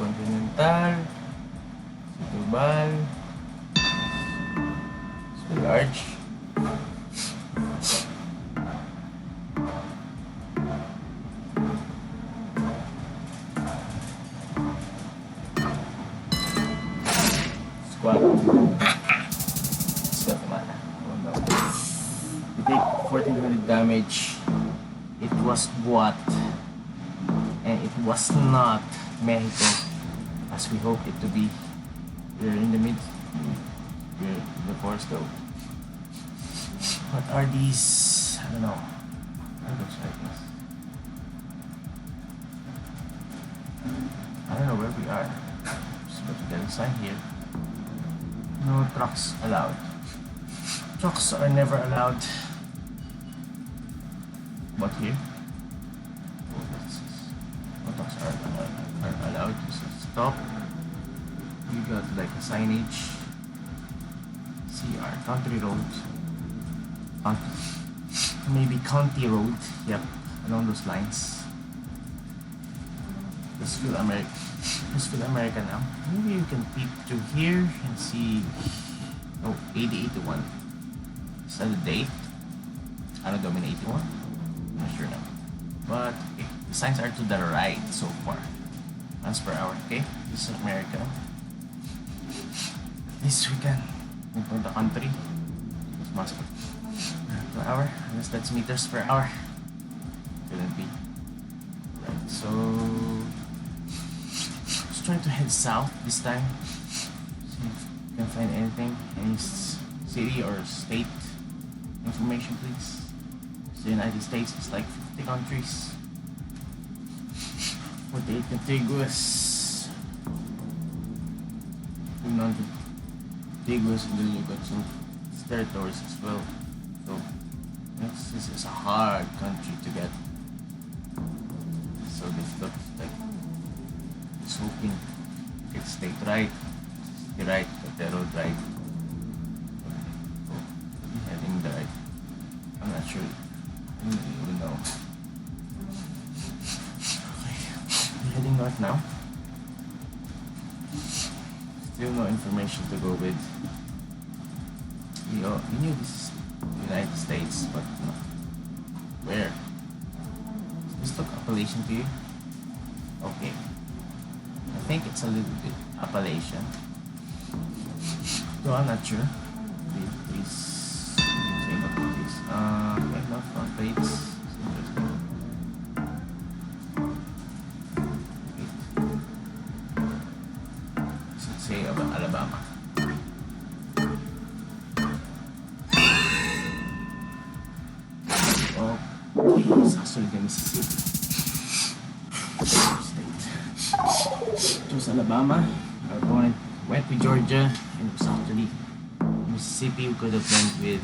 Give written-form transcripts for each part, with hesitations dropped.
Continental, Setúbal, so large. Squad. Squad naman. Oh no. We take 1400 damage. It was what? And it was not Mexico as we hoped it to be. We're in the mid. We're in the forest though. What are these? I don't know. It looks like this. I don't know where we are. Just about to get a sign here. No trucks allowed. Trucks are never allowed. What here? Oh, what's this? No trucks are allowed to stop. We got like a signage. CR, country road. Maybe county road. Yep, along those lines. Let's feel America now. Maybe you can peep through here and see. Oh, 8081. Is that the date? Ano Domino 81? Not sure now. But okay, the signs are to the right so far. Miles per hour. Okay, this is America. This we can move from the country. It's miles per hour. Unless that's meters per hour. Couldn't be. Right, so let's try to head south this time. See if we can find anything. Any city or state information, please. The United States is like 50 countries. 48 contiguous. 200 contiguous, and then you got some territories as well. So this is a hard country to get. So difficult. Like just hoping it's state right, city right, but the road right. Heading the right. I'm not sure. I don't even know. Okay. We're heading north now. Still no information to go with. We knew this is the United States, but no. Where? Does this look Appalachian to you? Okay. I think it's a little bit Appalachian. Though I'm not sure. Please say about this. Okay, not front plates. It's interesting. Does it say about Alabama? Oh, it's actually the Mississippi State. It was Alabama. Went with Georgia, and it was actually Mississippi. We could have went with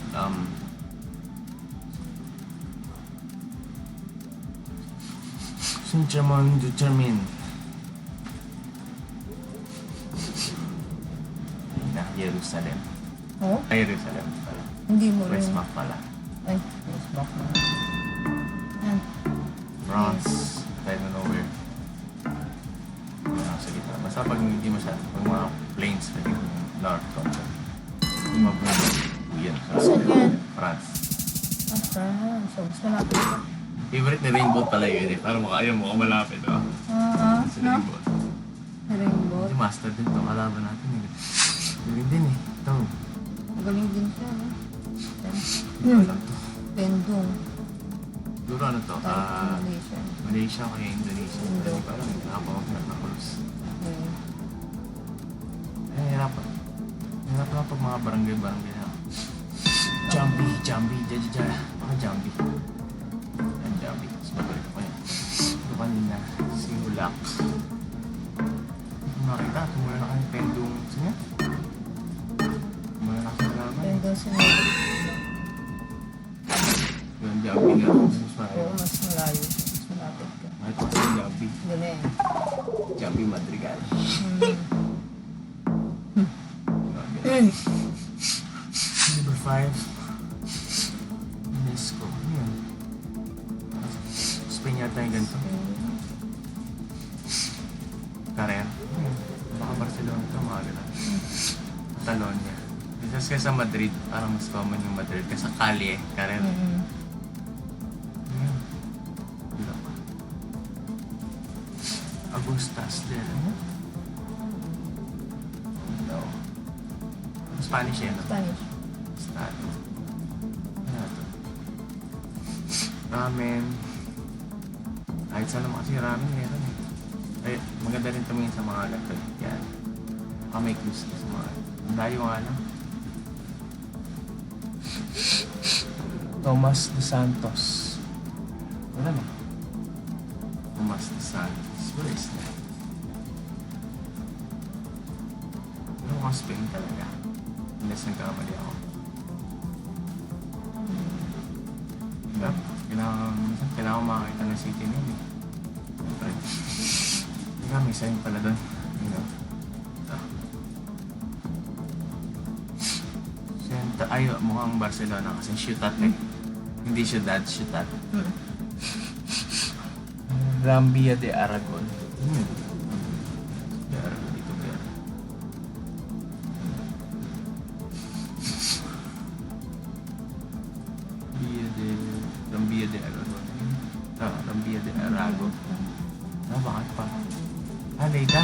Saint-Germain determined. Jerusalem. Oh? Ay, Jerusalem pala. Hindi mo rin. West Map pala. Ay, West Map na. Yan. France. I don't know where. Sa gitna. Basta pag hindi masyado. Pag mga plains, pwede north country. Yung mga plains. Yan. Saan yan? France. Ah, France. So, gusto natin ito. Favorite ni Rainbow pala yun eh. Parang ayaw mo malapit. Oh. Sa No? Rainbow. Rainbow. Hindi master din ito. Kalaban natin eh. Galing din eh. Ito. Magaling din siya, no? Ito lang to. Pendong. Siguro ano to? Malaysia. Malaysia kaya Indonesia. Hindi ko alam. Nakapawag na cruise. Okay. Hirap na pag mga barangay na. Jambi, jaja. Baka Jambi. Yan, Jambi. Tapos babalik ako yan. Ito kanina, si Hulak. Kung nakita, tumula na kami pendong. Saan yan? Tumula na kami laban. Pendong sinunod. Yung Jambi nga. Oo, mas malayo. Mas malapit ka. Mahit ko sa Jambi. Galing. Jambi Madrigal. Number 5. UNESCO. Ano yun? Spain yata yung ganito. Career. Barcelona ito, mga ganun. Catalonia. Just kaya sa Madrid, parang mas common yung Madrid. Kasi sa Cali Carrera. Ayan. Wala pa. Agustas din. Ano? No. Spanish no? Spanish. Stado. Ano to? Ramen. Kahit saan naman kasi ramen meron eh. Ay, maganda rin tumingin sa mga laptop. Yan. Baka may clues na sa mga... Ang dayo nga lang. Tomas de Santos. Wala na. Tomas de Santos. Where is that? Ano mga Spain talaga? Unless nagkamali ako. Diba? Kailangan makakita ng city name eh. Siyempre. Diba, may sign pala doon. Diba? Ay, mukhang Barcelona kasi Ciutat eh. Hindi Ciudad, Ciutat. Rambia de Aragon. De Aragon, dito ba yan? Rambia de Aragon. Rambia de Aragon. Bakit pa? Lleida.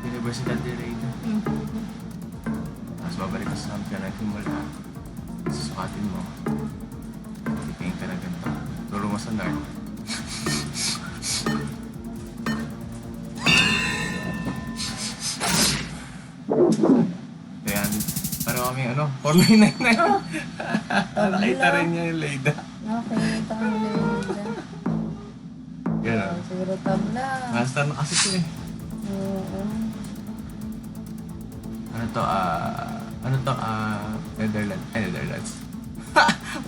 Universidad de Lleida. Tapos babalik ka sa Campion at mula. Susukatin mo. Titingin ka na ganito. Turo mo sa north. Ayan. Pero kami ano, 4999. Nakita rin niya yung Lleida. Nakakita ang Lleida. Gano'n. Siguro tabla. Master na kasi ito eh. Oo. Netherlands. Ay, Netherlands.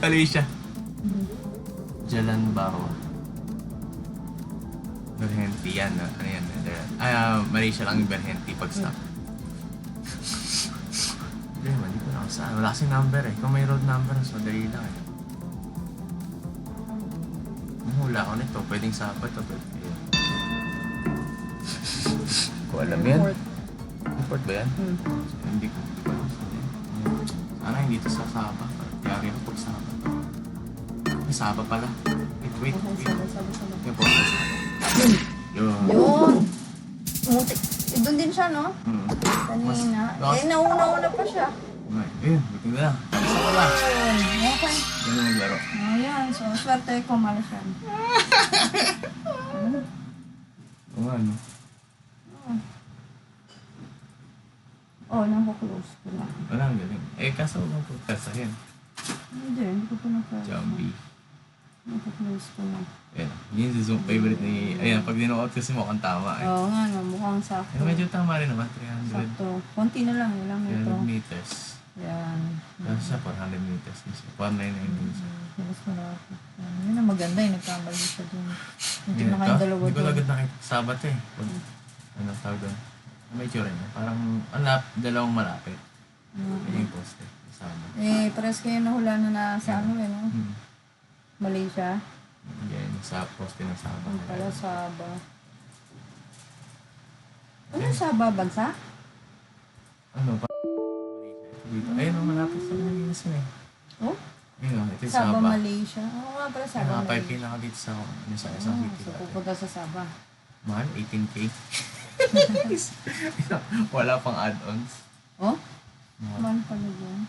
Malaysia. Jalan Bawa. Berhenti yan. Ano yan? Netherlands. Malaysia lang yung Berhenti pag stop. Hindi naman, hindi ko na saan. Wala kasing number eh. Kung may road number, mas madali lang eh. Hula ko nito. Pwedeng sabat o pwede yun. Kung alam yan. Import ba yan? Hindi ko alam. Sana hindi ito sa Saba. Yari na pag Saba. May Saba pala. Wait. Sabi. Yung po. Yun. Yun. Mutik. Doon din siya, no? Kanina. Mas- Nauna pa siya. Ayun, buti na lang. Isa ko lang. Ayun. Okay. Ganun maglaro. Ayan. So, swerte ko Malaysian. Oo nga, no? Oh, nako-close ko na. Wala, ang galing. Kaso huwag po tasahin. Hindi ko pa na-close. Jambi. Nako-close ko na. Ayan. Yun yung Zoom favorite ni... Ayan, pag dinuot kasi mukhang tama eh. Oo nga, no, mukhang sakto. Medyo tama rin naman. 300. Sakto. Konti na lang, ilang 300 ito. meters. Yan. Tapos siya 400 meters. 499 siya. Bilis ko na ako. Yun ang maganda eh, nagkamali siya dun. Hindi Yan, na kayong dalawa Hindi ko dun. agad nakita Sabat eh. Ano tawag doon? May tsura niya. Parang dalawang malapit. Yan yung poste. Kasama. Pares kayo nahula na sa ano eh, no? Malaysia. Yan, sa poste ng Sabah. Ang pala Sabah. Ano yung Sabah bansa? Ano pa? Dito. Ayun, malapit sa Pilipinas yun eh. Oh? Ayun, ito yung Sabah, Sabah. Malaysia. Oo nga pala Sabah, Mga 5K Malaysia. na ka dito sa isang city. So pupunta sa Sabah. Mahal, 18K. Wala pang add-ons. Oh? Mahal. Mahal pala yun.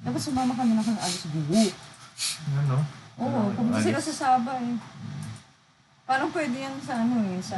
Tapos sumama kami na kang alis buo. Ano? Oo, pupunta sila sa Sabah eh. Parang pwede yan sa ano eh, sa